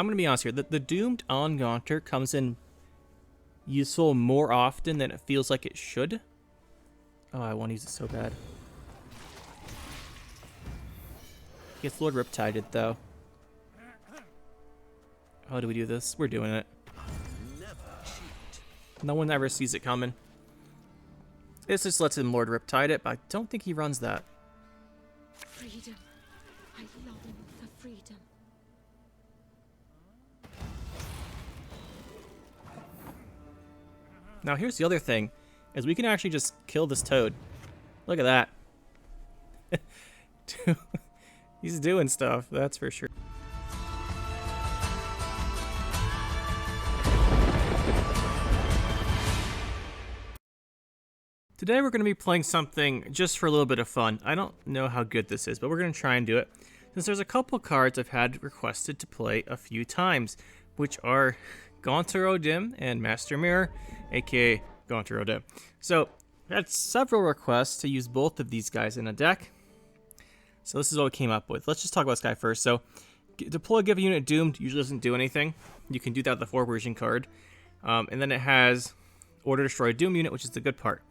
I'm going to be honest here. The Doomed on Gaunter comes in useful more often than it feels like it should. Oh, I want to use it so bad. Gets Lord Riptided, though. How do we do this? We're doing it. No one ever sees it coming. This just lets him Lord Riptide it, but I don't think he runs that. Freedom. I long for freedom. Now here's the other thing, is we can actually just kill this toad. Look at that. He's doing stuff, that's for sure. Today we're going to be playing something just for a little bit of fun. I don't know how good this is, but we're going to try and do it. Since there's a couple cards I've had requested to play a few times, which are Gaunter O'Dim and Master Mirror, aka Gaunter O'Dim. So, I had several requests to use both of these guys in a deck. So this is what we came up with. Let's just talk about this guy first. So, deploy give a unit doomed usually doesn't do anything. You can do that with the 4 version card. And then it has order destroy doom unit, which is the good part.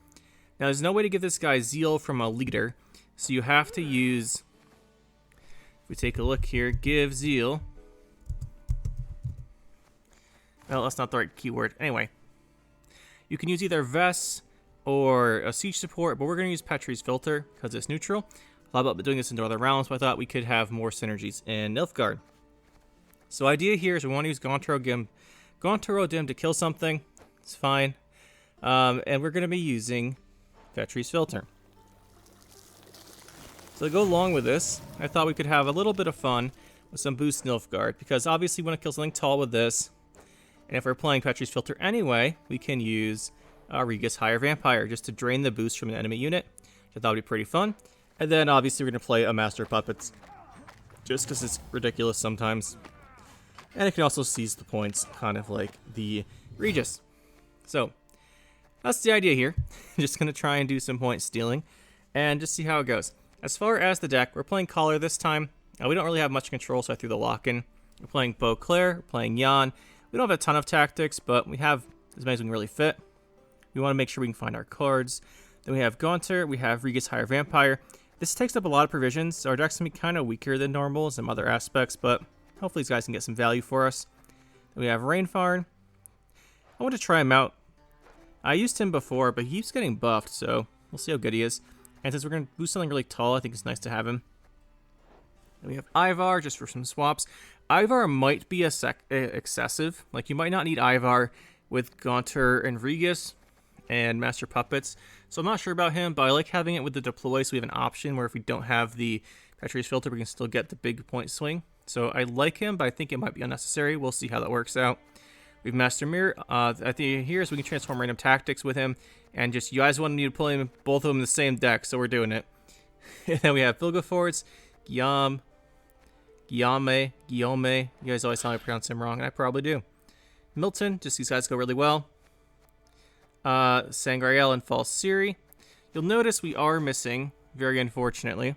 Now, there's no way to give this guy Zeal from a leader, so you have to use, if we take a look here, give Zeal. Well, that's not the right keyword. Anyway, you can use either Vess or a Siege support, but we're going to use Petrie's Filter because it's neutral. I thought about doing this in Northern Realms, but I thought we could have more synergies in Nilfgaard. So idea here is we want to use Gaunter O'Dim to kill something. It's fine. And we're going to be using Petrie's Filter. So to go along with this, I thought we could have a little bit of fun with some boost Nilfgaard, because obviously we want to kill something tall with this, and if we're playing Petrie's Filter anyway, we can use Regus Higher Vampire just to drain the boost from an enemy unit, which I thought would be pretty fun. And then obviously we're going to play a Master Puppets, just because it's ridiculous sometimes. And it can also seize the points, kind of like the Regis. So, that's the idea here. Just going to try and do some point stealing and just see how it goes. As far as the deck, we're playing Collar this time. We don't really have much control, so I threw the lock-in. We're playing Beauclair, we're playing Jan. We don't have a ton of tactics, but we have as many as we can really fit. We want to make sure we can find our cards. Then we have Gaunter, we have Regus Higher Vampire. This takes up a lot of provisions, so our deck's going to be kind of weaker than normal in some other aspects, but hopefully these guys can get some value for us. Then we have Rainfarn. I want to try him out. I used him before, but he keeps getting buffed, so we'll see how good he is. And since we're going to boost something really tall, I think it's nice to have him. Then we have Ivar, just for some swaps. Ivar might be excessive. Like, you might not need Ivar with Gaunter and Regus and Master Puppets. So I'm not sure about him, but I like having it with the deploy, so we have an option where if we don't have the Petrie's Filter, we can still get the big point swing. So I like him, but I think it might be unnecessary. We'll see how that works out. We have Master Mirror. I think here is we can transform random tactics with him, and just you guys wanted me to play both of them in the same deck, so we're doing it. And then we have Vilgefortz, Guillaume. You guys always tell me I pronounce him wrong, and I probably do. Milton, just these guys go really well. Sangreal and False Siri. You'll notice we are missing, very unfortunately.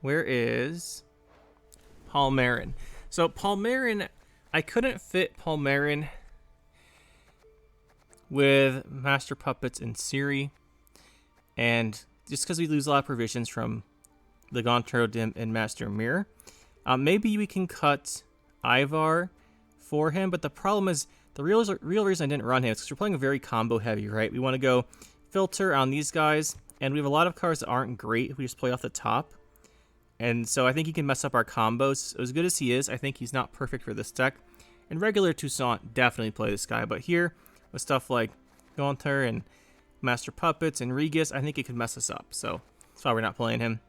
Where is Palmerin? So Palmerin, I couldn't fit Palmerin with Master Puppets and Siri, and just because we lose a lot of provisions from the Gaunter O'Dim and Master Mirror. Maybe we can cut Ivar for him, but the problem is, the real reason I didn't run him is because we're playing a very combo heavy, right? We want to go Filter on these guys, and we have a lot of cards that aren't great if we just play off the top. And so I think he can mess up our combos. As good as he is, I think he's not perfect for this deck. In regular Toussaint, definitely play this guy, but here, with stuff like Gaunter and Master Puppets and Regus, I think it could mess us up, so that's why we're not playing him.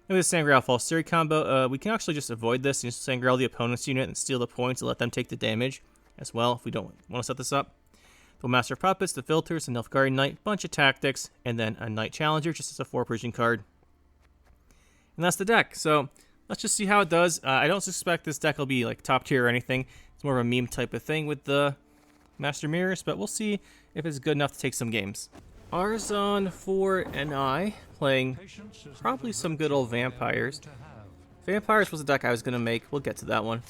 And with the Sangreal False Siri combo, we can actually just avoid this and just Sangreal the opponent's unit and steal the points and let them take the damage as well if we don't want to set this up. The Master Puppets, the Filters, the Nilfgaard Knight, bunch of tactics, and then a Knight Challenger just as a 4 Persian card. And that's the deck, so let's just see how it does. I don't suspect this deck will be like top tier or anything. It's more of a meme type of thing with the Master Mirrors, but we'll see if it's good enough to take some games. Arzon 4 and I playing probably some good old Vampires. Vampires was a deck I was going to make. We'll get to that one.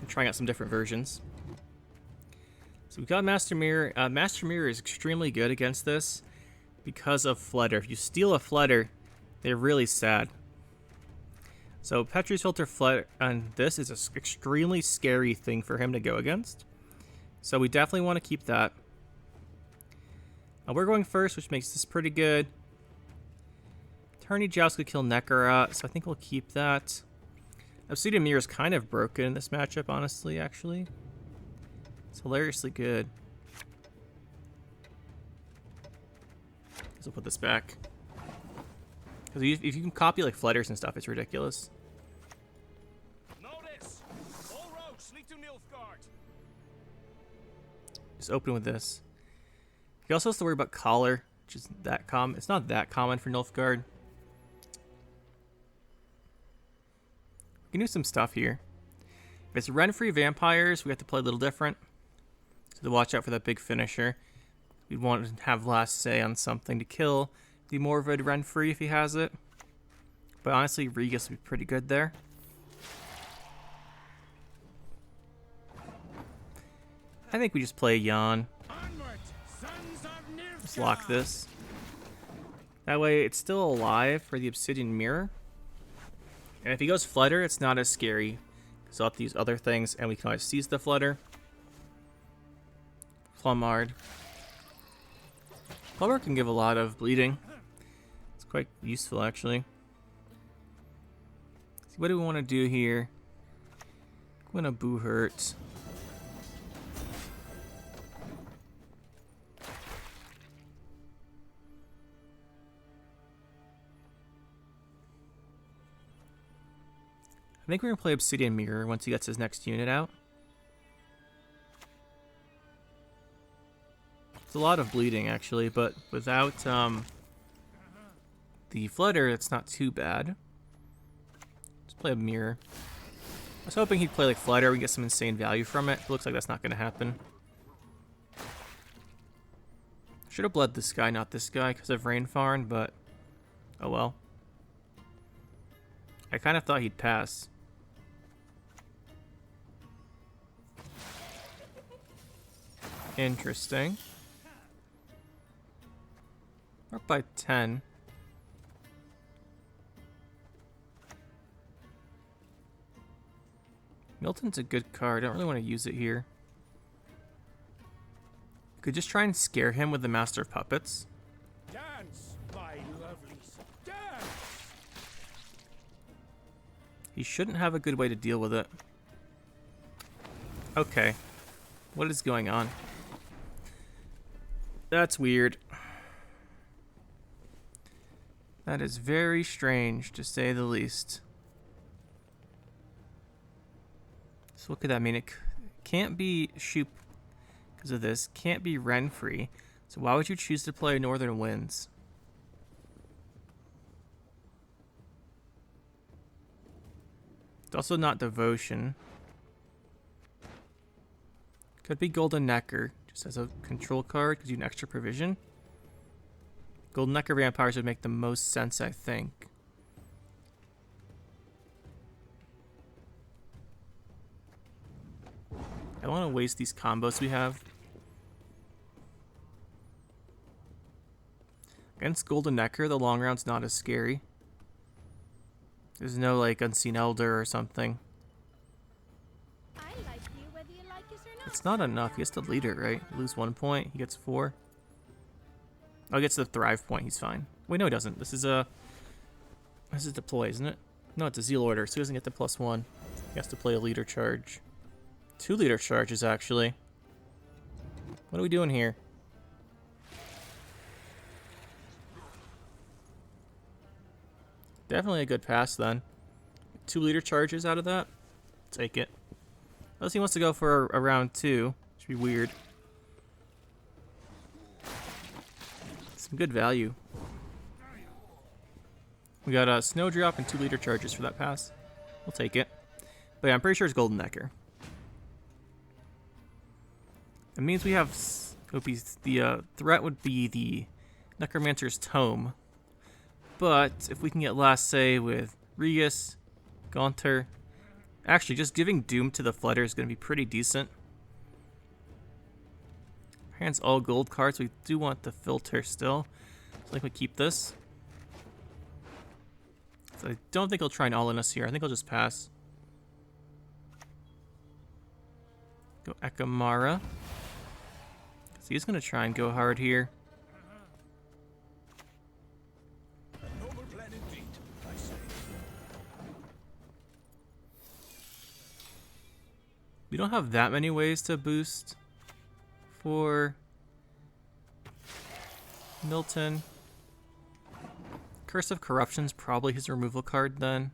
I'm trying out some different versions. So we've got Master Mirror. Master Mirror is extremely good against this because of Flutter. If you steal a Flutter, they're really sad. So Petri's Filter Flutter on this is an extremely scary thing for him to go against. So we definitely want to keep that. We're going first, which makes this pretty good. Tourney Joust could kill Nilfgaard, so I think we'll keep that. Obsidian Mirror is kind of broken in this matchup, honestly, actually. It's hilariously good. Guess I'll put this back. Because if you can copy like flutters and stuff, it's ridiculous. Notice! All roads lead to Nilfgaard. Just open with this. He also has to worry about Collar, which is that common. It's not that common for Nilfgaard. We can do some stuff here. If it's run-free vampires, we have to play a little different. So to watch out for that big finisher. We'd want to have last say on something to kill the Morvid run-free if he has it. But honestly, Regis would be pretty good there. I think we just play Jan. Let's lock this. That way it's still alive for the Obsidian Mirror. And if he goes Flutter, it's not as scary. Because I'll have to use other things, and we can always seize the Flutter. Plumard. Plumard can give a lot of bleeding. It's quite useful, actually. See, what do we want to do here? I'm gonna Boo Hurt. I think we're going to play Obsidian Mirror once he gets his next unit out. It's a lot of bleeding, actually, but without the Flutter, it's not too bad. Let's play a Mirror. I was hoping he'd play like Flutter, we get some insane value from it. It looks like that's not going to happen. Should have bled this guy, not this guy, because of Rainfarn, but oh well. I kind of thought he'd pass. Interesting. We're up by 10. Milton's a good card. I don't really want to use it here. Could just try and scare him with the Master of Puppets. Dance, my lovelies, dance! He shouldn't have a good way to deal with it. Okay. What is going on? That's weird. That is very strange, to say the least. So what could that mean? It can't be Shoop because of this. Can't be Renfree. So why would you choose to play Northern Winds? It's also not Devotion. Could be Golden Necker, just as a control card, because you have an extra provision. Golden Necker Vampires would make the most sense, I think. I don't want to waste these combos we have. Against Golden Necker, the long round's not as scary. There's no, like, Unseen Elder or something. It's not enough. He has to lead it, right? Lose 1 point. He gets 4. Oh, he gets the Thrive point. He's fine. Wait, no, he doesn't. This is deploy, isn't it? No, it's a Zeal Order, so he doesn't get the +1. He has to play a leader charge. 2 leader charges, actually. What are we doing here? Definitely a good pass, then. 2 leader charges out of that. Take it. Unless he wants to go for a round 2. Should be weird. Some good value. We got a Snowdrop and 2 leader charges for that pass. We'll take it. But yeah, I'm pretty sure it's Golden Necker. It means we have... the threat would be the Necromancer's Tome. But if we can get last say with Regis, Gaunter, Actually, just giving Doom to the Flutter is going to be pretty decent. Hand's all gold cards. We do want the filter still. So I think we keep this. So I don't think he'll try and all-in us here. I think he'll just pass. Go Ekamara. So he's going to try and go hard here. A noble plan indeed, I say. We don't have that many ways to boost for Milton. Curse of Corruption's probably his removal card then.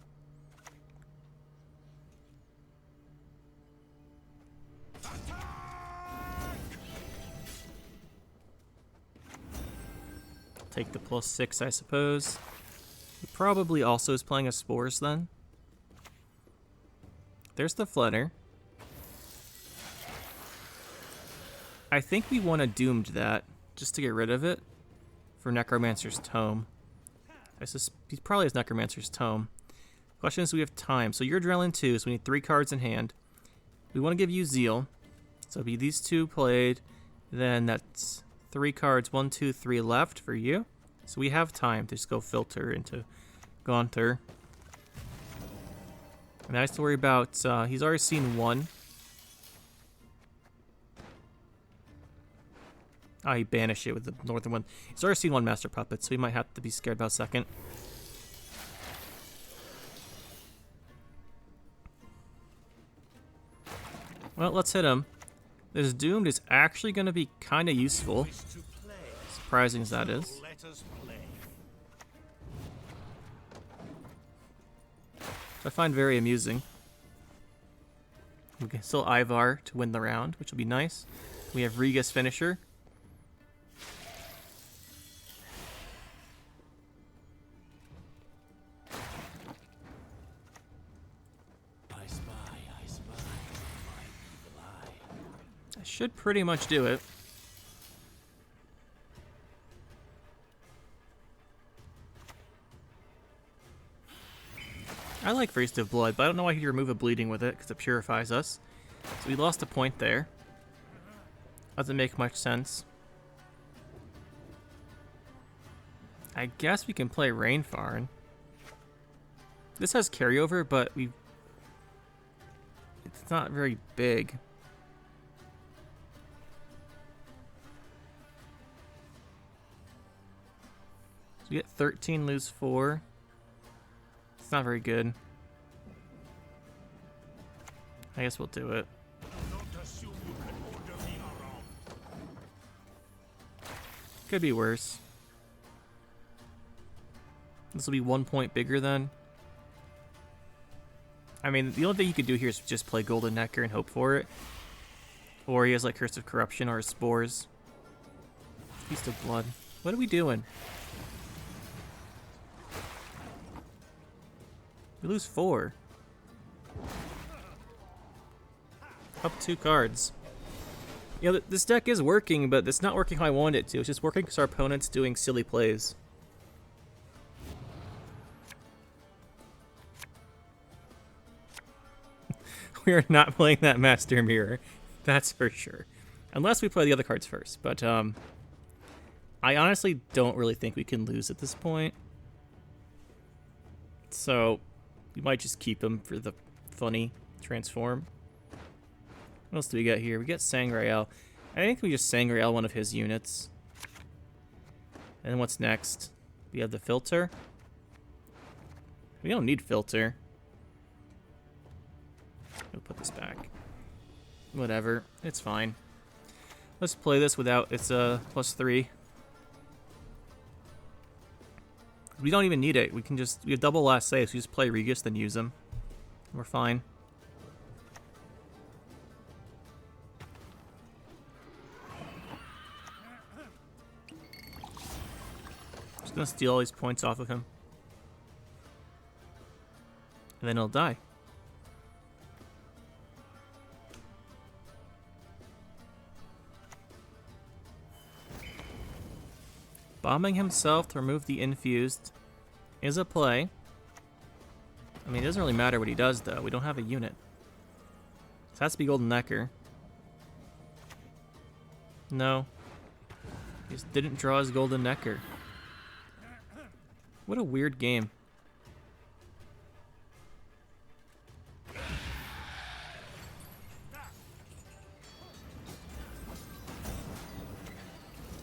Take the +6, I suppose. He probably also is playing a Spores then. There's the Flutter. I think we want to Doomed that, just to get rid of it, for Necromancer's Tome. He probably has Necromancer's Tome. Question is, we have time. So you're Adrenaline 2, so we need 3 cards in hand. We want to give you Zeal. So it'll be these 2 played. Then that's 3 cards, 1, 2, 3 left for you. So we have time to just go filter into Gaunter. And I have to worry about, he's already seen 1. Oh, he banished it with the northern one. He's already seen 1 Master Puppet, so he might have to be scared about second. Well, let's hit him. This Doomed is actually going to be kind of useful. Surprising as that is. I find very amusing. We can still Ivar to win the round, which will be nice. We have Rega's finisher. That should pretty much do it. I like Feast of Blood, but I don't know why he'd remove a bleeding with it, because it purifies us. So we lost a point there. Doesn't make much sense. I guess we can play Rainfarn. This has carryover, but it's not very big. So we get 13, lose 4. It's not very good. I guess we'll do it. Could be worse. This will be 1 point bigger then. I mean, the only thing he could do here is just play Golden Necker and hope for it. Or he has like Curse of Corruption or Spores. Feast of Blood. What are we doing? We lose 4. Up 2 cards. You know, this deck is working, but it's not working how I wanted it to. It's just working because our opponent's doing silly plays. We are not playing that Master Mirror. That's for sure. Unless we play the other cards first. But I honestly don't really think we can lose at this point. So we might just keep him for the funny transform. What else do we got here? We got Sangreal. I think we just Sangreal one of his units. And then what's next? We have the filter. We don't need filter. We'll put this back. Whatever. It's fine. Let's play this without its +3. We don't even need it. We can just, we have double last save, so we just play Regis, then use them. We're fine. Just gonna steal all these points off of him. And then he'll die. Bombing himself to remove the infused is a play. I mean, it doesn't really matter what he does, though. We don't have a unit. So it has to be Golden Necker. No. He just didn't draw his Golden Necker. What a weird game.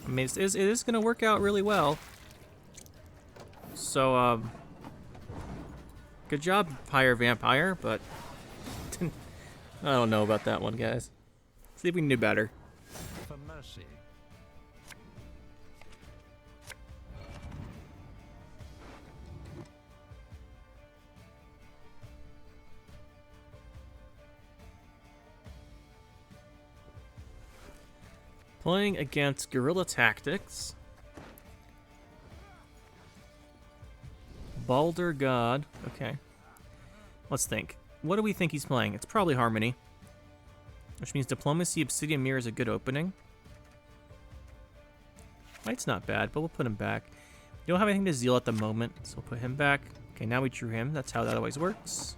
I mean, it is going to work out really well. So, good job, Higher Vampire, but I don't know about that one, guys. See if we can do better. For mercy. Playing against Guerilla Tactics. Balder God. Okay. Let's think. What do we think he's playing? It's probably Harmony. Which means Diplomacy, Obsidian Mirror is a good opening. Light's not bad, but we'll put him back. We don't have anything to Zeal at the moment, so we'll put him back. Okay, now we drew him. That's how that always works.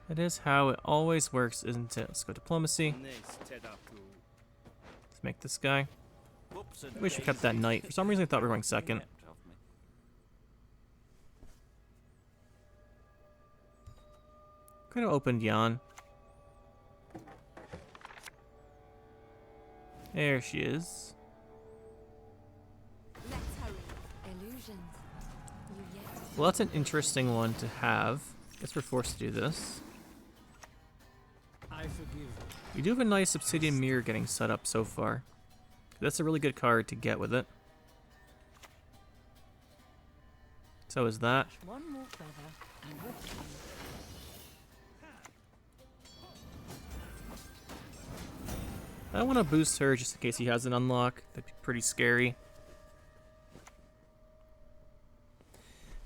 That is how it always works, isn't it? Let's go Diplomacy. Let's make this guy. I wish we kept that Knight. For some reason I thought we were going second. Could have opened Jan. There she is. Let's hurry. Illusions. You yet. Well, that's an interesting one to have. Guess we're forced to do this. I forgive. We do have a nice Obsidian Mirror getting set up so far. That's a really good card to get with it. So is that. One more feather and we're done. I want to boost her just in case he has an unlock. That'd be pretty scary.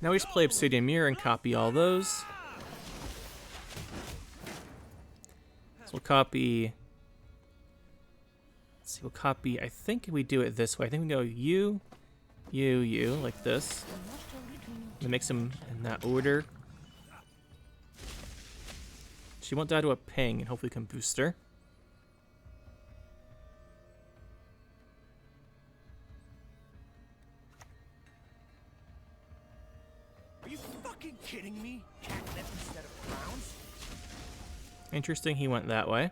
Now we just play Obsidian Mirror and copy all those. So we'll copy. Let's see, we'll copy. I think we do it this way. I think we go you, like this. And mix them in that order. She won't die to a ping, and hopefully we can boost her. Are you fucking kidding me? Catnip instead of crowns? Interesting, he went that way.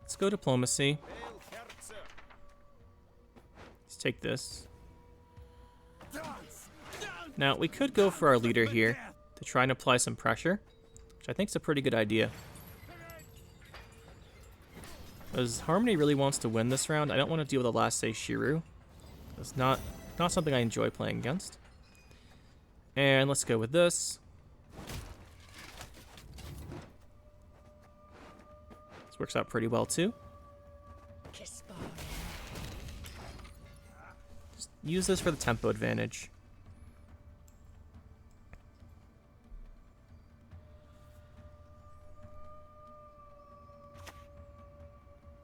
Let's go Diplomacy. Let's take this. Now, we could go for our leader here to try and apply some pressure, which I think is a pretty good idea. Because Harmony really wants to win this round. I don't want to deal with the last say Shiru. It's not something I enjoy playing against. And let's go with this. This works out pretty well too. Just use this for the tempo advantage.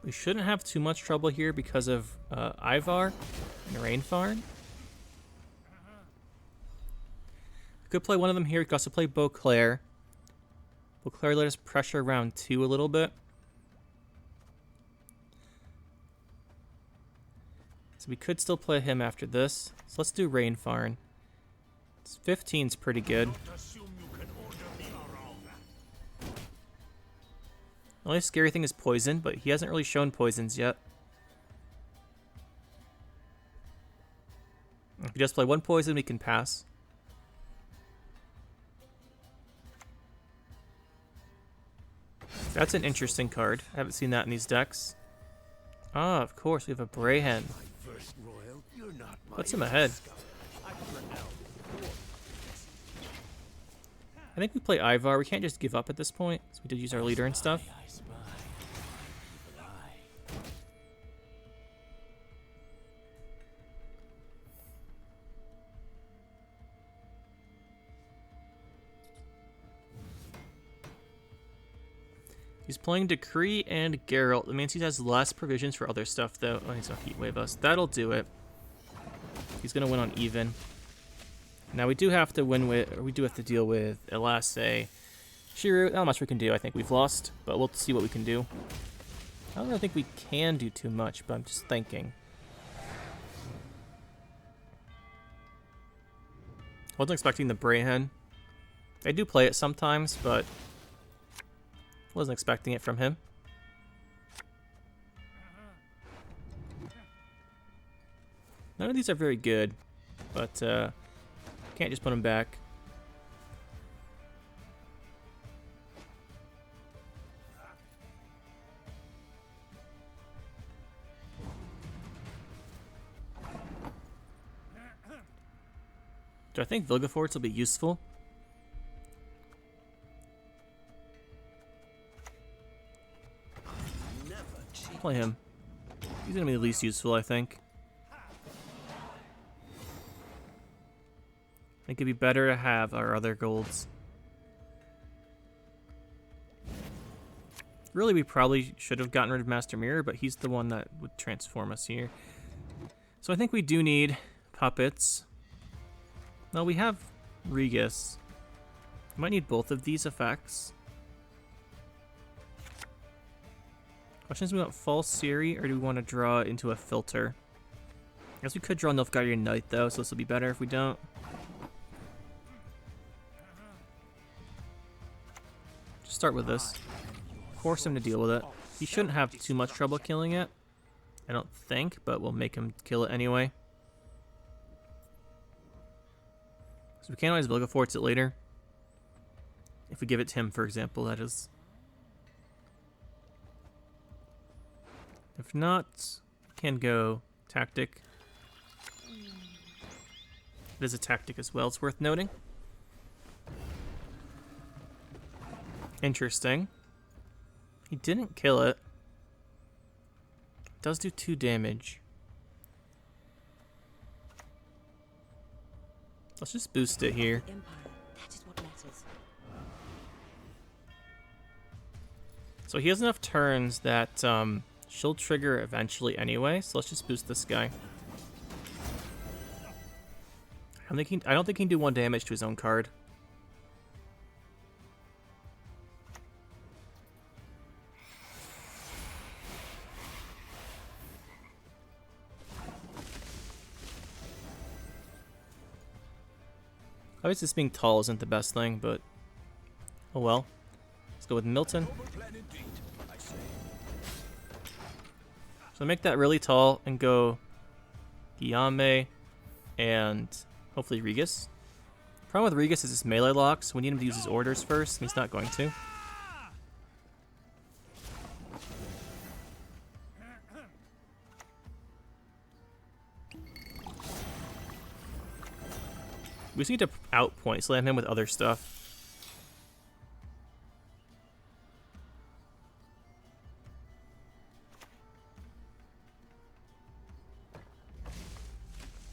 We shouldn't have too much trouble here because of Ivar and Rainfarn. We could play one of them here. We could also play Beauclair. Beauclair let us pressure round 2 a little bit. So we could still play him after this. So let's do Rainfarn. 15's pretty good. The only scary thing is poison, but he hasn't really shown poisons yet. If we just play one poison, we can pass. That's an interesting card. I haven't seen that in these decks. Ah, of course, we have a Brayhen. Puts him ahead. I think we play Ivar. We can't just give up at this point, so we did use our leader and stuff. He's playing Decree and Geralt. That means he has less provisions for other stuff, though. Oh, he's gonna Heat Wave us. That'll do it. He's gonna win on even. Now we do have to win with, or we do have to deal with Elase. Shiru, not much we can do. I think we've lost, but we'll see what we can do. I don't really think we can do too much, but I'm just thinking. Wasn't expecting the Brayhen. I do play it sometimes, but wasn't expecting it from him. None of these are very good, but can't just put them back. Do I think Vilgefortz will be useful? Play him. He's gonna be the least useful, I think. I think it'd be better to have our other golds. Really, we probably should have gotten rid of Master Mirror, but he's the one that would transform us here. So I think we do need puppets. No, we have Regis. We might need both of these effects. Question is, we want False Siri, or do we want to draw into a filter? I guess we could draw Nilfgaard Knight, though, so this will be better if we don't. Just start with this. Force him to deal with it. He shouldn't have too much trouble killing it, I don't think, but we'll make him kill it anyway. So we can always Vilgefortz it later. If we give it to him, for example, that is. If not, we can go tactic. It is a tactic as well, it's worth noting. Interesting. He didn't kill it. It does do 2 damage. Let's just boost it here. So he has enough turns that she'll trigger eventually anyway, so let's just boost this guy. I don't think he can do 1 damage to his own card. Obviously, this being tall isn't the best thing, but oh well. Let's go with Milton. So make that really tall and go Guillaume and hopefully Regis. Problem with Regis is his melee lock, so we need him to use his orders first, and he's not going to. We just need to outpoint, slam him with other stuff.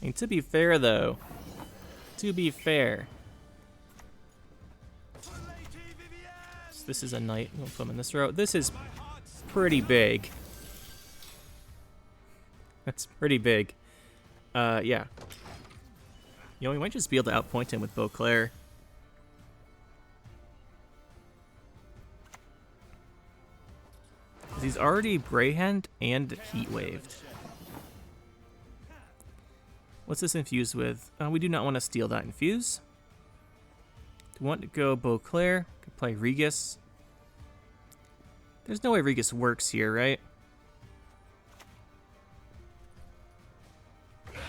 And to be fair, though, so this is a knight. We'll put him in this row. This is pretty big. That's pretty big. Yeah. You know, we might just be able to outpoint him with Beauclair. He's already Brayhand and Heat Waved. What's this infused with? We do not want to steal that infuse. Do we want to go Beauclair? Could play Regis. There's no way Regis works here, right?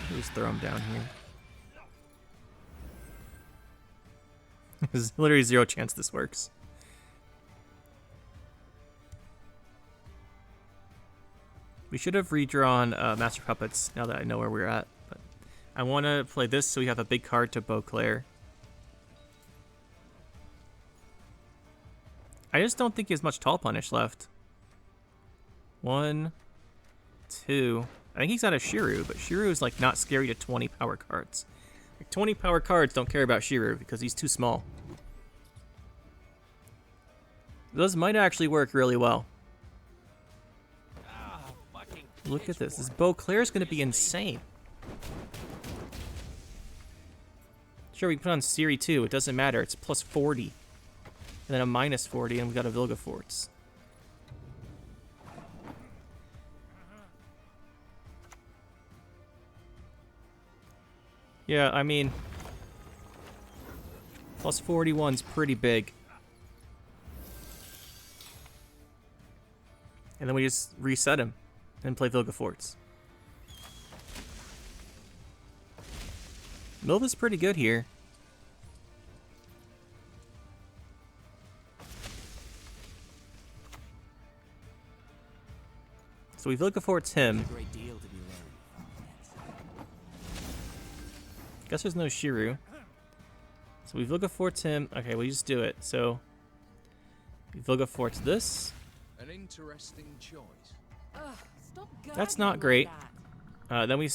Just throw him down here. There's literally 0 chance this works. We should have redrawn Master Puppets now that I know where we're at. But I want to play this so we have a big card to Beauclair. I just don't think he has much Tall Punish left. 1, 2. I think he's out of Shiru, but Shiru is like not scary to 20 power cards. 20 power cards don't care about Shiru because he's too small. Those might actually work really well. Look at this. This Beauclair is going to be insane. Sure, we can put on Siri too. It doesn't matter. It's plus 40. And then a minus 40, and we got a Vilgefortz. Yeah, I mean, plus 41's pretty big. And then we just reset him and play Vilgefortz. Milva's pretty good here. So we Vilgefortz him. Great deal to be learned. Guess there's no Shiru. So we Vilgefortz him. Okay, we just do it. So we Vilgefortz this. An interesting choice. Ugh, stop That's gurgling not great. like that. Then we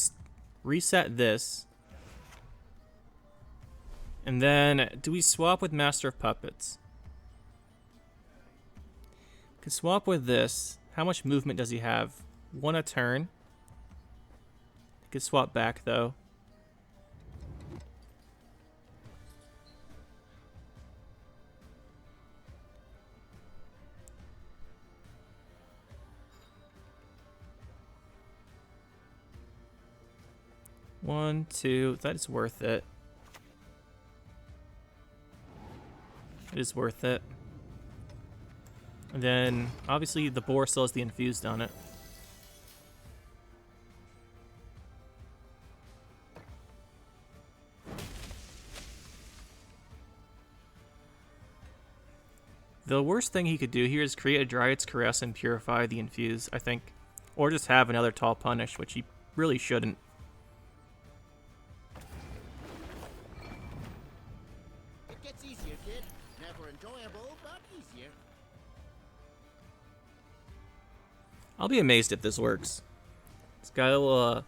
reset this. And then, do we swap with Master of Puppets? We could swap with this. How much movement does he have? 1 a turn. He could swap back, though. One, two. That is worth it. It is worth it. And then, obviously, the boar still has the infused on it. The worst thing he could do here is create a Dryad's Caress and purify the infuse, I think. Or just have another tall punish, which he really shouldn't. It gets easier, kid. Never enjoyable, but easier. I'll be amazed if this works. This guy will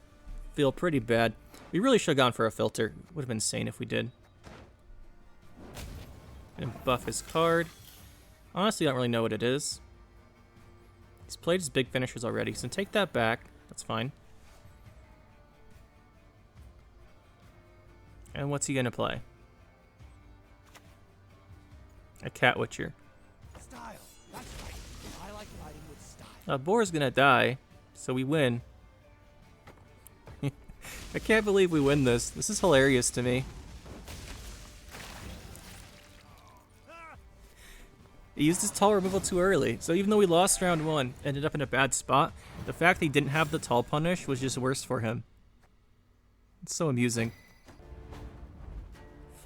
feel pretty bad. We really should have gone for a filter. Would have been insane if we did. And buff his card. Honestly, I don't really know what it is. He's played his big finishers already, so take that back. That's fine. And what's he gonna play? A Cat Witcher. Style. That's right. I like fighting with style. Boar's gonna die, so we win. I can't believe we win this. This is hilarious to me. He used his tall removal too early, so even though we lost round 1, ended up in a bad spot, the fact that he didn't have the tall punish was just worse for him. It's so amusing.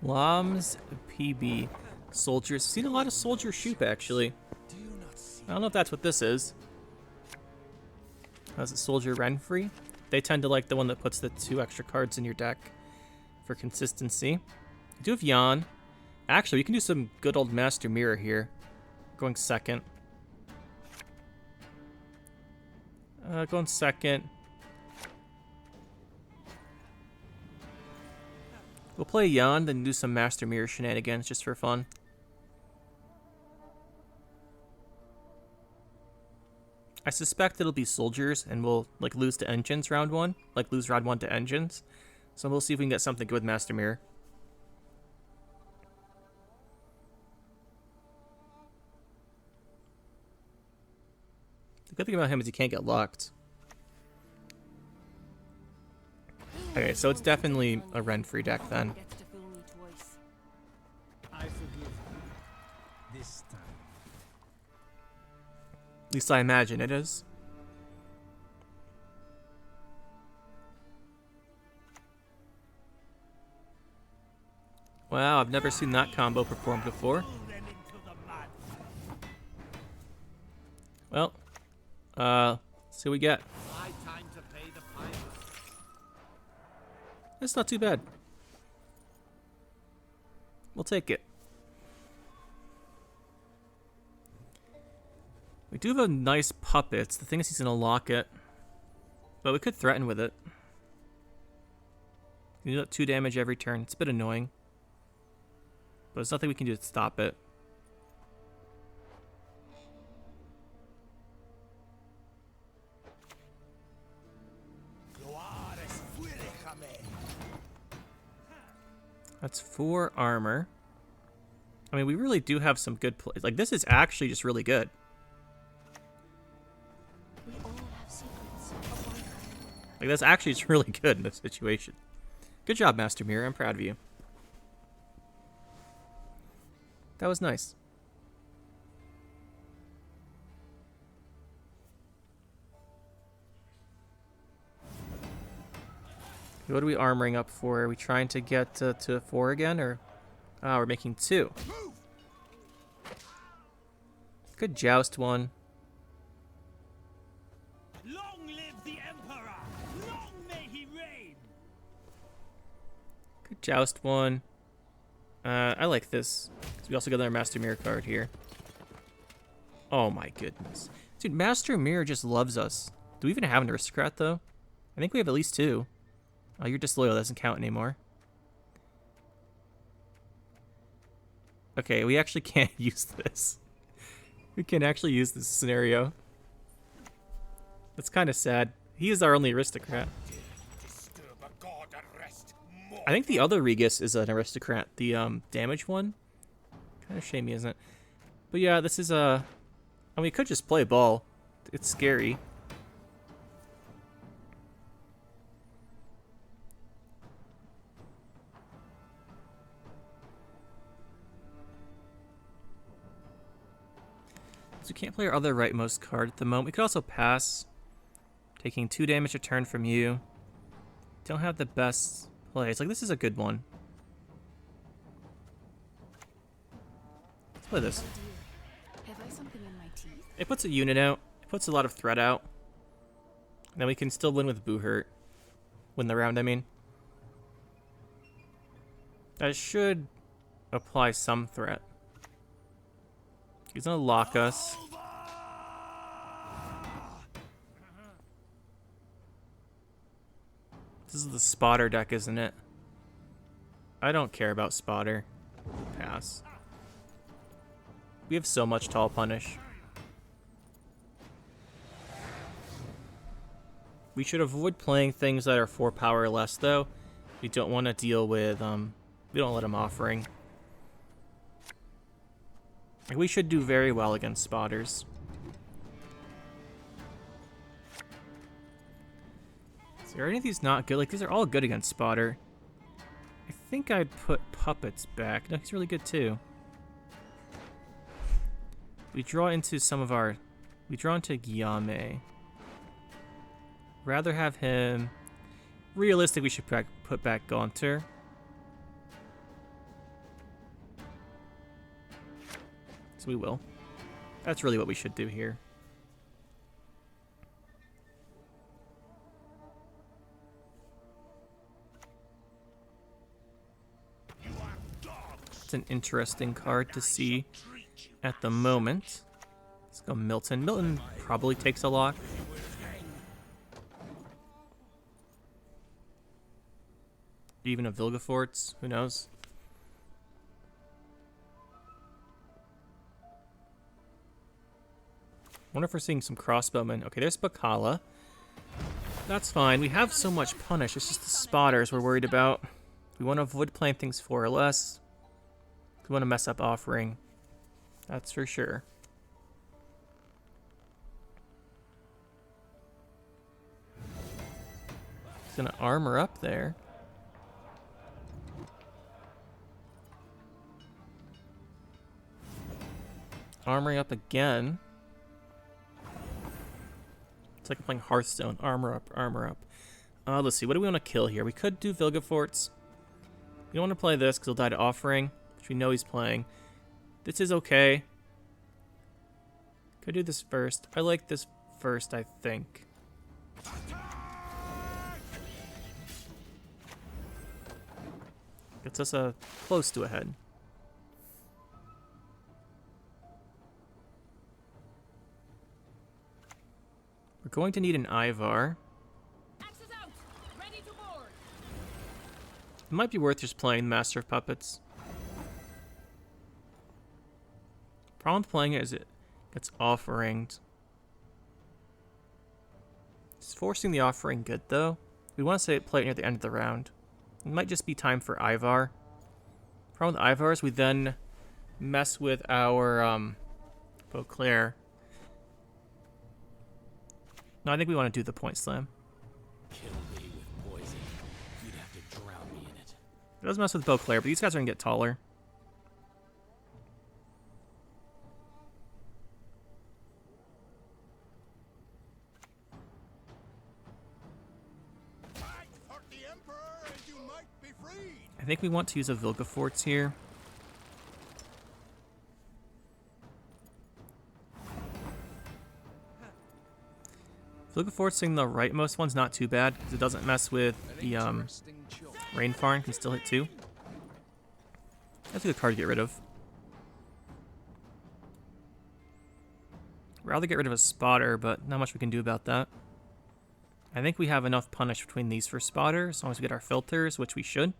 Flom's PB. Soldiers. Seen a lot of soldier shoop, actually. I don't know if that's what this is. How's it soldier Renfrey? They tend to like the one that puts the 2 extra cards in your deck for consistency. We do have Jan. Actually, we can do some good old Master Mirror here. Going second. Going second. We'll play Jan, then do some Master Mirror shenanigans just for fun. I suspect it'll be soldiers, and we'll like lose to engines round 1. Like lose round 1 to engines. So we'll see if we can get something good with Master Mirror. The good thing about him is he can't get locked. Okay, so it's definitely a Renfrey deck then. Gets to fool me twice. I forgive you. This time. At least I imagine it is. Wow, I've never seen that combo performed before. Well, let's see what we get. High time to pay the piper. That's not too bad. We'll take it. We do have a nice puppets. The thing is he's gonna lock it. But we could threaten with it. You do 2 damage every turn. It's a bit annoying. But there's nothing we can do to stop it. That's 4 armor. I mean, we really do have some good plays. Like, this is actually just really good. We all have secrets of one kind. Like, that's actually just really good in this situation. Good job, Master Mirror. I'm proud of you. That was nice. What are we armoring up for? Are we trying to get to 4 again, or... Ah, we're making 2. Good joust 1. Long live the Emperor! Long may he reign! Good joust 1. I like this. So we also got another Master Mirror card here. Oh my goodness. Dude, Master Mirror just loves us. Do we even have an aristocrat, though? I think we have at least 2. Oh, you're disloyal. That doesn't count anymore. Okay, we actually can't use this. We can't actually use this scenario. That's kind of sad. He is our only aristocrat. I think the other Regis is an aristocrat. The damage one. Kind of shame he isn't. But yeah, this is a... I mean, we could just play ball. It's scary. So we can't play our other rightmost card at the moment. We could also pass, taking 2 damage a turn from you. Don't have the best plays. Like, this is a good one. Let's play this. Oh dear. Have I something in my teeth? It puts a unit out. It puts a lot of threat out. And then we can still win with Boo Hurt. Win the round, I mean. That should apply some threat. He's gonna lock us. This is the spotter deck, isn't it? I don't care about spotter. Pass. We have so much tall punish. We should avoid playing things that are 4 power or less, though. We don't want to deal with, we don't let him offering. We should do very well against spotters. So are any of these not good? Like, these are all good against spotter. I think I'd put puppets back. No, he's really good too. We draw into some of our... We draw into Gyame. Rather have him... Realistic, we should put back Gaunter. So we will. That's really what we should do here. It's an interesting card to see at the moment. Let's go Milton. Milton probably takes a lock. Even a Vilgefortz, who knows? Wonder if we're seeing some crossbowmen. Okay, there's Bakala. That's fine. We have so much punish. It's just the spotters we're worried about. We want to avoid playing things 4 or less. We want to mess up offering. That's for sure. He's gonna armor up there. Armoring up again. It's like I'm playing Hearthstone. Armor up, armor up. Let's see. What do we want to kill here? We could do Vilgefortz. We don't want to play this because he'll die to Offering, which we know he's playing. This is okay. Could do this first. I like this first, I think. Gets us close to a head. We're going to need an Ivar. Axes out! Ready to board! It might be worth just playing Master of Puppets. Problem with playing it is it gets offeringed. Is forcing the offering good though? We want to say play it near the end of the round. It might just be time for Ivar. Problem with Ivars, we then mess with our Beauclair. No, I think we want to do the point slam. Kill me with poison. You'd have to drown me in it. It does mess with Beauclair, but these guys are going to get taller. Fight for the Emperor and you might be freed. I think we want to use a Vilgefortz here. Vilgefortzing the rightmost one's not too bad, because it doesn't mess with the Interesting choice. Rainfarn, can still hit 2. That's a good card to get rid of. Rather get rid of a spotter, but not much we can do about that. I think we have enough punish between these for spotter, as long as we get our filters, which we should.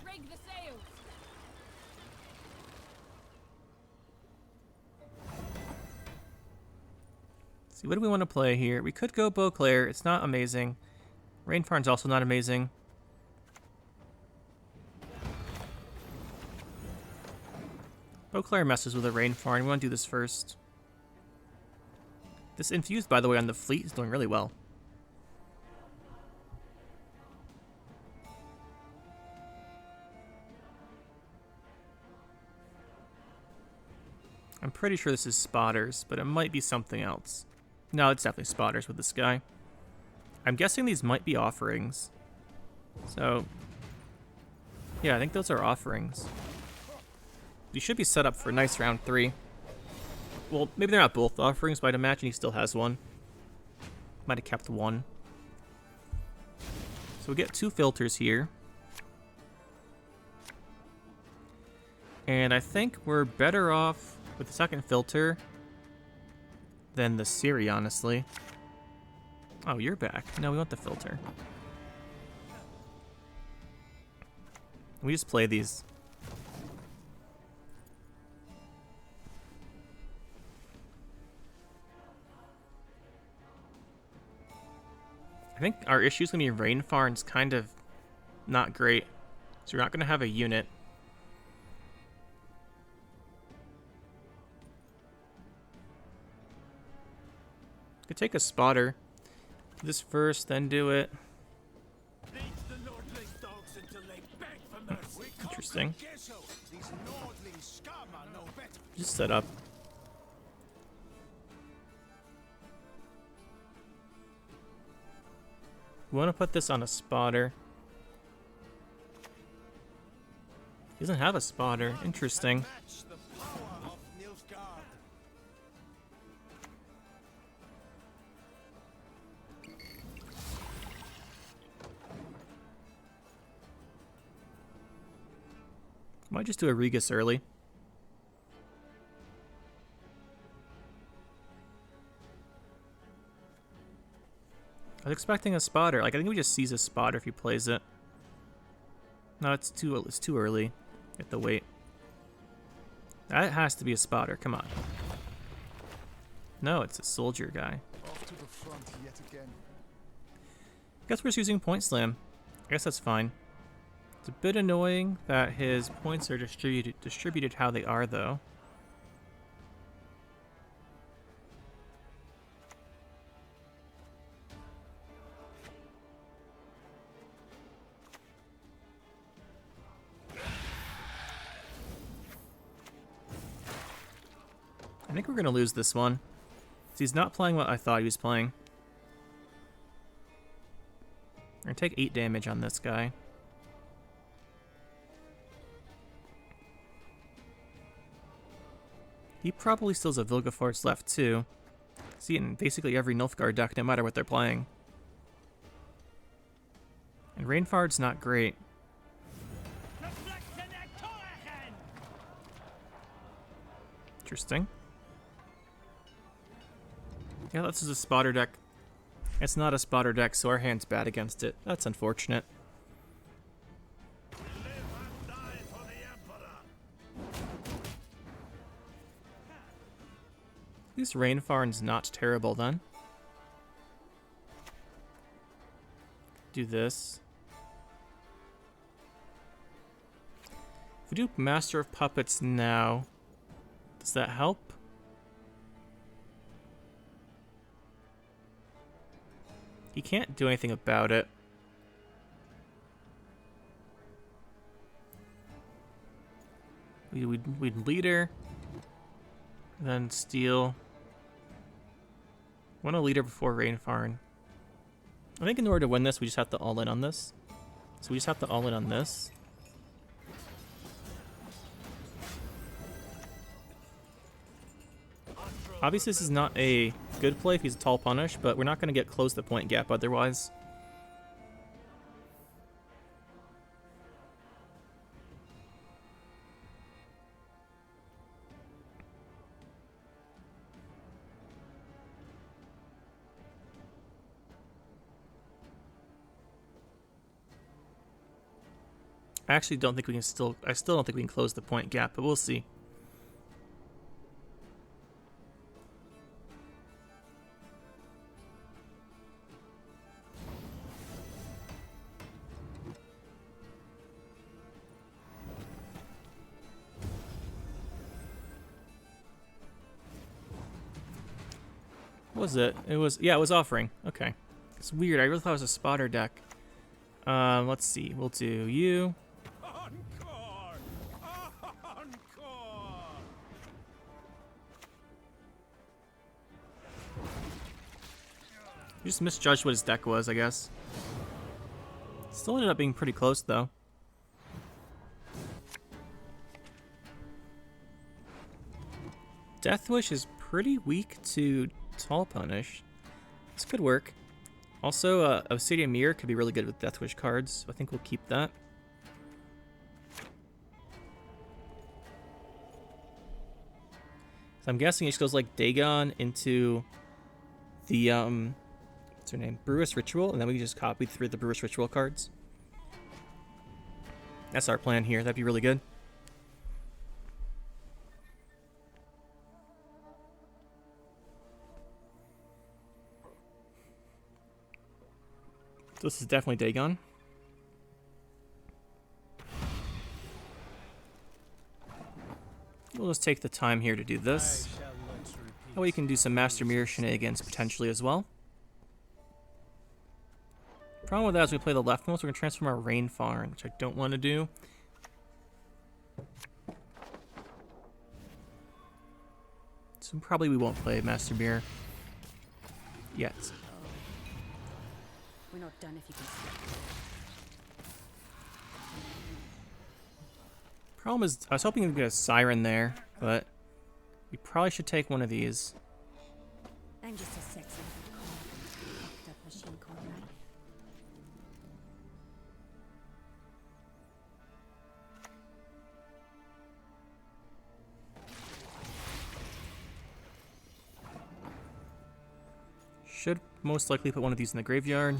Rig the sails. See, what do we want to play here? We could go Beauclair. It's not amazing. Rainfarn's also not amazing. Beauclair messes with a Rainfarn. We want to do this first. This infused, by the way, on the fleet is doing really well. I'm pretty sure this is spotters, but it might be something else. No, it's definitely spotters with this guy. I'm guessing these might be offerings. So, yeah, I think those are offerings. He should be set up for a nice round 3. Well, maybe they're not both offerings, but I'd imagine he still has one. Might have kept one. So we get 2 filters here. And I think we're better off with the second filter than the Siri, honestly. Oh, you're back. No, we want the filter. We just play these. I think our issue is going to be Rainfarn's kind of not great. So we're not going to have a unit. Could take a spotter. Do this first, then do it. Lead the Nordling dogs until they beg for mercy. Interesting. These Nordling scum are no better. Just set up. We want to put this on a spotter. He doesn't have a spotter. Interesting. Match the power of Nilfgaard. Might just do a Regis early. I was expecting a spotter. Like, I think we just seize a spotter if he plays it. No, it's too early. Get the wait. That has to be a spotter. Come on. No, it's a soldier guy. Off to the front yet again. Guess we're just using point slam. I guess that's fine. It's a bit annoying that his points are distributed how they are, though. I think we're going to lose this one. He's not playing what I thought he was playing. We're going to take 8 damage on this guy. He probably still has a Vilgefortz left too. See it in basically every Nilfgaard deck, no matter what they're playing. And Rainfard's not great. Interesting. Yeah, this is a spotter deck. It's not a spotter deck, so our hand's bad against it. That's unfortunate. At least Rainfarn's not terrible then. Do this. If we do Master of Puppets now, does that help? He can't do anything about it. We'd leader, then steal. Want a leader before Rainfarn. I think in order to win this, we just have to all in on this. So we just have to all in on this. Obviously, this is not a good play if he's a tall punish, but we're not going to get close to the point gap otherwise. I actually don't think we can I still don't think we can close the point gap, but we'll see. What was it? It was offering. Okay. It's weird. I really thought it was a spotter deck. Let's see. We'll do you. Encore! Encore! You just misjudged what his deck was, I guess. Still ended up being pretty close, though. Deathwish is pretty weak to Tall Punish. This could work. Also, Obsidian Mirror could be really good with Deathwish cards, so I think we'll keep that. So I'm guessing it just goes like Dagon into the, what's her name? Brewis Ritual, and then we can just copy through the Brewis Ritual cards. That's our plan here. That'd be really good. So this is definitely Dagon. We'll just take the time here to do this. That way you can do some Master Mirror shenanigans potentially as well. Problem with that is we play the leftmost, we're going to transform our Rainfarn, which I don't want to do. So probably we won't play Master Mirror yet. We're not done if you can see. Problem is, I was hoping we'd get a Siren there, but we probably should take one of these. I'm just a sexy little car. Fucked up machine called life. Should most likely put one of these in the graveyard.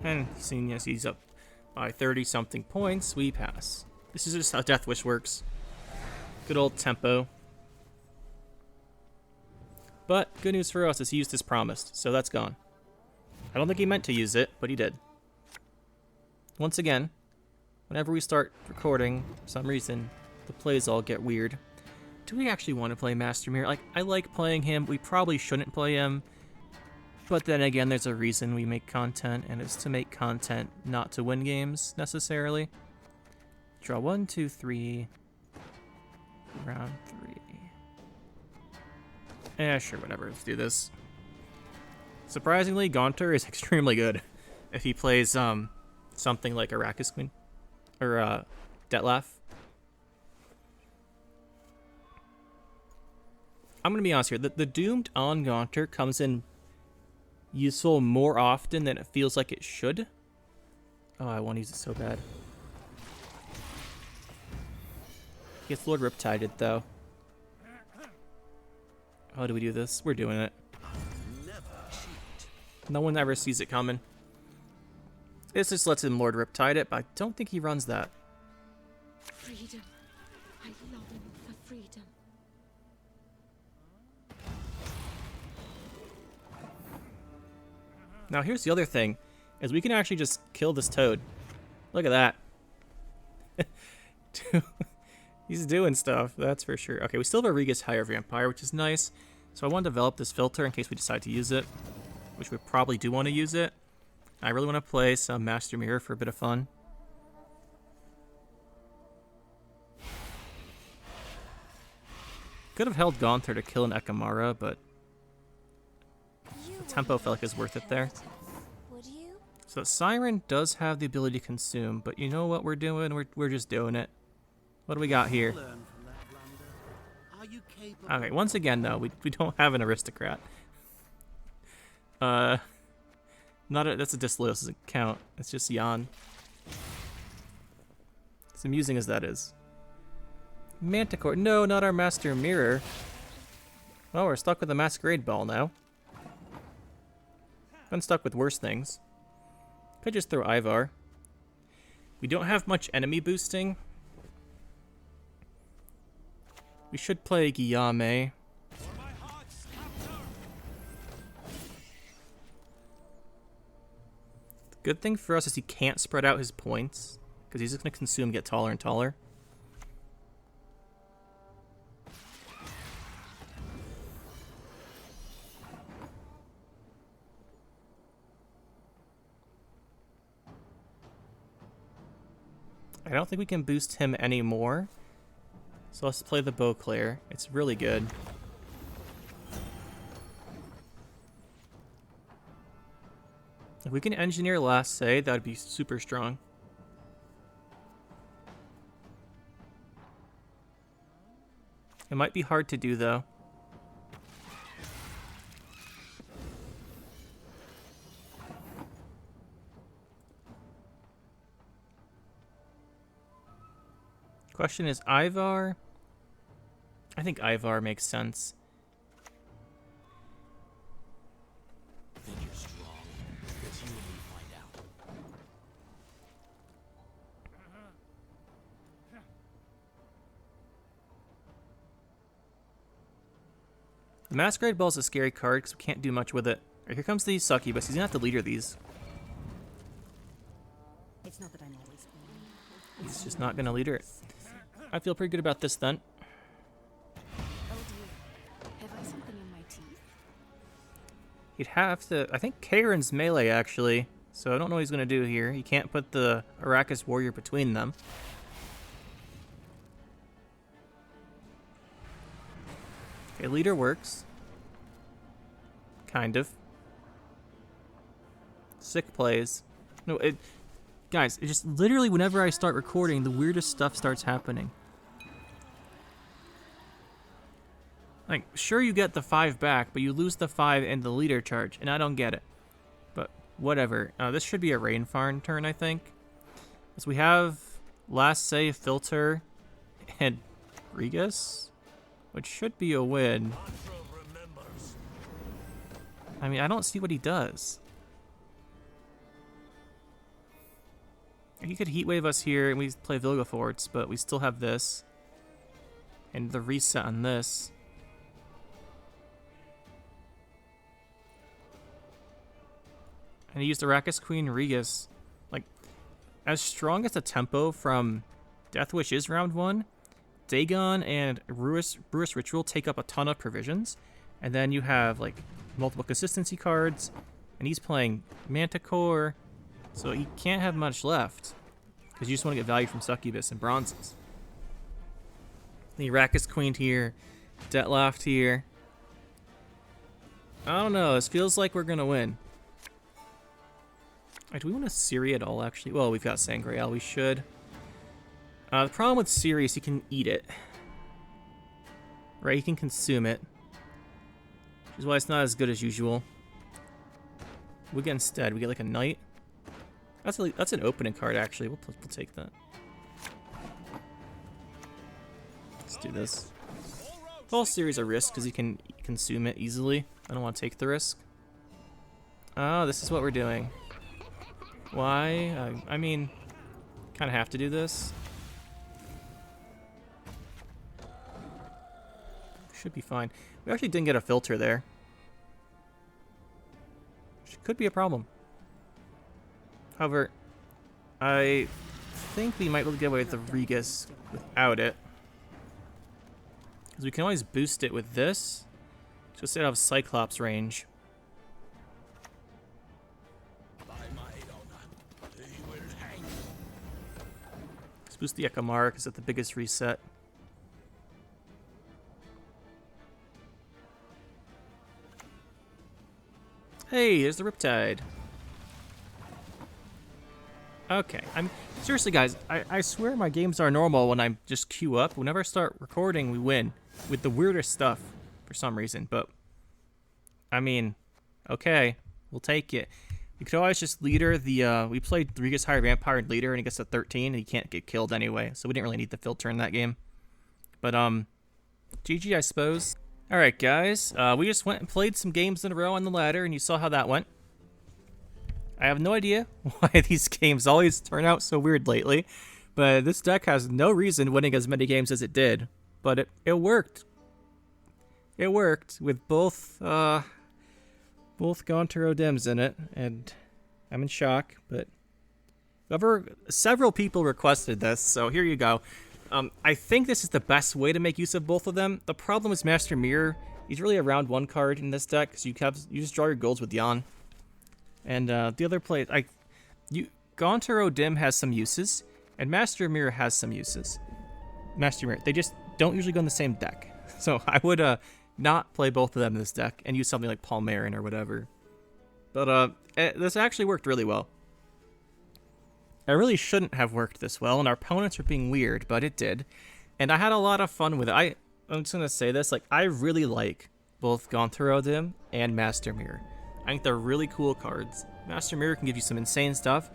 And seeing as he's up by 30-something points, we pass. This is just how Deathwish works. Good old tempo. But good news for us is he used his promised, so that's gone. I don't think he meant to use it, but he did. Once again, whenever we start recording, for some reason, the plays all get weird. Do we actually want to play Master Mirror? Like, I like playing him. We probably shouldn't play him. But then again, there's a reason we make content, and it's to make content, not to win games, necessarily. Draw 1, 2, 3. Round 3. Yeah, sure, whatever. Let's do this. Surprisingly, Gaunter is extremely good if he plays something like Arrakis Queen or Detlef. I'm gonna be honest here. The Doomed on Gaunter comes in useful more often than it feels like it should. Oh, I want to use it so bad. Gets Lord Riptided though. How do we do this? We're doing it. No one ever sees it coming. This just lets him Lord Riptide it, but I don't think he runs that. Freedom. I long for freedom. Now here's the other thing, is we can actually just kill this toad. Look at that. He's doing stuff, that's for sure. Okay, we still have a Regis Higher Vampire, which is nice. So I want to develop this filter in case we decide to use it, which we probably do want to use it. I really want to play some Master Mirror for a bit of fun. Could have held Gaunter to kill an Ekamara, but the tempo felt like it was worth it there. Would you? So Siren does have the ability to consume, but you know what we're doing? We're just doing it. What do we got here? Learn from that blunder. Are you capable? Okay, once again though, we don't have an aristocrat. That's a disloyal, doesn't count. It's just Jan. As amusing as that is. Manticore, no, not our Master Mirror. Well, we're stuck with a Masquerade Ball now. Been stuck with worse things. Could just throw Ivar. We don't have much enemy boosting. We should play Guillaume. The good thing for us is he can't spread out his points, because he's just going to consume, get taller and taller. I don't think we can boost him anymore. So let's play the Beauclair. It's really good. If we can engineer Last Say, that would be super strong. It might be hard to do though. Question is Ivar? I think Ivar makes sense. Think you're strong. It's you and me find out. The Masquerade Ball is a scary card because we can't do much with it. Right, here comes the Succubus. He's gonna have to leader these. It's not that I'm always wrong. He's just not gonna leader it. I feel pretty good about this then. Oh dear. Have I something in my teeth? He'd have to... I think Karen's melee, actually. So I don't know what he's going to do here. He can't put the Arrakis warrior between them. Okay, leader works. Kind of. Sick plays. No, it... Guys, it just literally whenever I start recording, the weirdest stuff starts happening. Like, sure you get the 5 back, but you lose the 5 in the leader charge, and I don't get it. But whatever. This should be a Rainfarn turn, I think. So we have Last Say, Filter, and Regis, which should be a win. I mean, I don't see what he does. He could Heatwave us here, and we play Vilgefortz, but we still have this. And the reset on this. And he used Arrakis Queen Regis. Like, as strong as the tempo from Deathwish is round 1, Dagon and Brewis Ritual take up a ton of provisions. And then you have, like, multiple consistency cards. And he's playing Manticore, so he can't have much left. Because you just want to get value from Succubus and Bronzes. The Arrakis Queen here. Detlaft here. I don't know, this feels like we're going to win. Right, do we want to Siri at all, actually? Well, we've got Sangreal, we should. The problem with Siri is he can eat it. Right, he can consume it. Which is why it's not as good as usual. We get instead, we get like a Knight. That's an opening card, actually. We'll take that. Let's do this. All Siri's a risk because he can consume it easily. I don't want to take the risk. Oh, this is what we're doing. Why? I mean, kind of have to do this. Should be fine. We actually didn't get a filter there. Which could be a problem. However, I think we might be able to get away with the Regus without it. Because we can always boost it with this. Just out of Cyclops range. Let's boost the Ekamara because it's the biggest reset. Hey, there's the Riptide. Okay, seriously, guys. I swear my games are normal when I just queue up. Whenever I start recording, we win with the weirdest stuff for some reason. But I mean, okay, we'll take it. You could always just leader the. We played Regus Higher Vampire and leader, and he gets to 13, and he can't get killed anyway. So we didn't really need the filter in that game. But GG, I suppose. All right, guys. We just went and played some games in a row on the ladder, and you saw how that went. I have no idea why these games always turn out so weird lately, but this deck has no reason winning as many games as it did. But it worked. It worked with both Gonter Odims in it, and I'm in shock. But several people requested this, so here you go. I think this is the best way to make use of both of them. The problem is Master Mirror. He's really a round 1 card in this deck, because you just draw your golds with Jan. And the other play, Gonter Odim has some uses, and Master Mirror has some uses. Master Mirror, they just don't usually go in the same deck. So I would not play both of them in this deck and use something like Palmarian or whatever. But this actually worked really well. It really shouldn't have worked this well, and our opponents were being weird, but it did. And I had a lot of fun with it. I'm just going to say this, I really like both Gonter Odim and Master Mirror. I think they're really cool cards. Master Mirror can give you some insane stuff.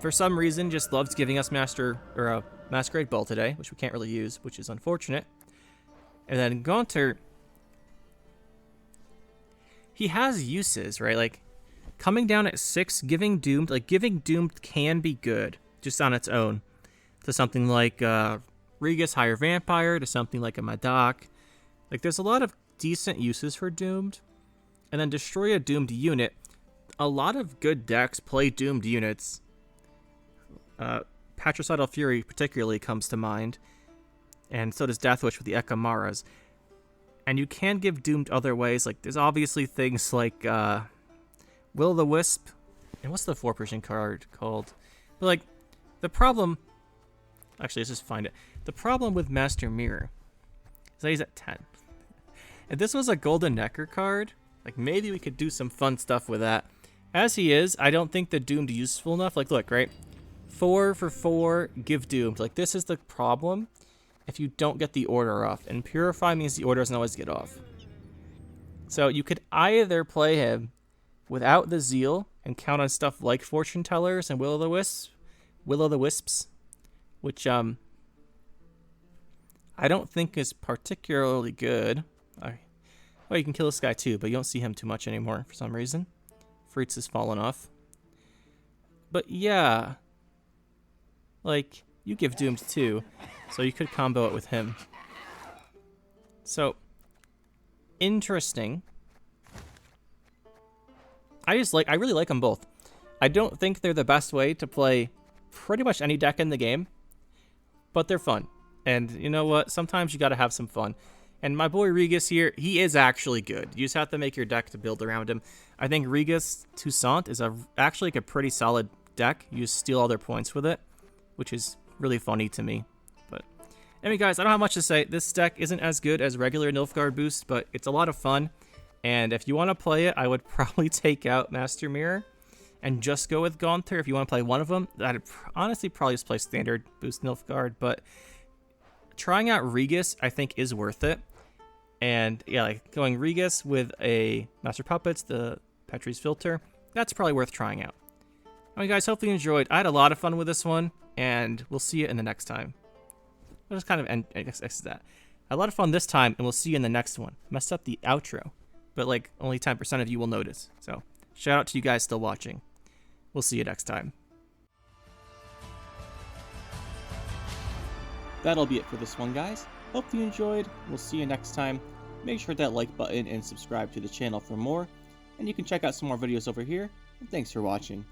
For some reason, just loves giving us Masquerade Ball today, which we can't really use, which is unfortunate. And then Gonter, he has uses, right? Coming down at 6, giving Doomed can be good, just on its own. To something like Regus Higher Vampire, to something like a Madak. There's a lot of decent uses for Doomed. And then destroy a Doomed unit. A lot of good decks play Doomed units. Patricidal Fury particularly comes to mind. And so does Deathwish with the Ekamaras. And you can give Doomed other ways. There's obviously things like Will-o'-the-Wisp. And what's the 4% card called? But the problem... Actually, let's just find it. The problem with Master Mirror is that he's at 10. If this was a Golden Necker card, maybe we could do some fun stuff with that. As he is, I don't think the Doomed useful enough. Look, right? 4 for 4, give Doomed. This is the problem if you don't get the order off. And Purify means the order doesn't always get off. So you could either play him without the Zeal and count on stuff like Fortune Tellers and Will-o'-the-Wisps, which I don't think is particularly good. Well, you can kill this guy too, but you don't see him too much anymore for some reason. Fritz has fallen off. But yeah, you give Doomed too, so you could combo it with him. So, interesting. I really like them both. I don't think they're the best way to play pretty much any deck in the game, but they're fun. And you know what? Sometimes you gotta have some fun. And my boy Regus here, he is actually good. You just have to make your deck to build around him. I think Regus Toussaint is actually a pretty solid deck. You just steal all their points with it, which is really funny to me. But anyway, guys, I don't have much to say. This deck isn't as good as regular Nilfgaard boost, but it's a lot of fun. And if you want to play it, I would probably take out Master Mirror and just go with Gonter. If you want to play one of them, I'd honestly probably just play standard boost Nilfgaard. But trying out Regus, I think, is worth it. And yeah, going Regus with a Master Puppets, the Petrie's Filter, that's probably worth trying out. Alright guys, hopefully you enjoyed. I had a lot of fun with this one, and we'll see you in the next time. I'll just kind of end that. I had a lot of fun this time, and we'll see you in the next one. Messed up the outro, but only 10% of you will notice. So shout out to you guys still watching. We'll see you next time. That'll be it for this one, guys. Hope you enjoyed. We'll see you next time. Make sure that like button and subscribe to the channel for more. And you can check out some more videos over here. And thanks for watching.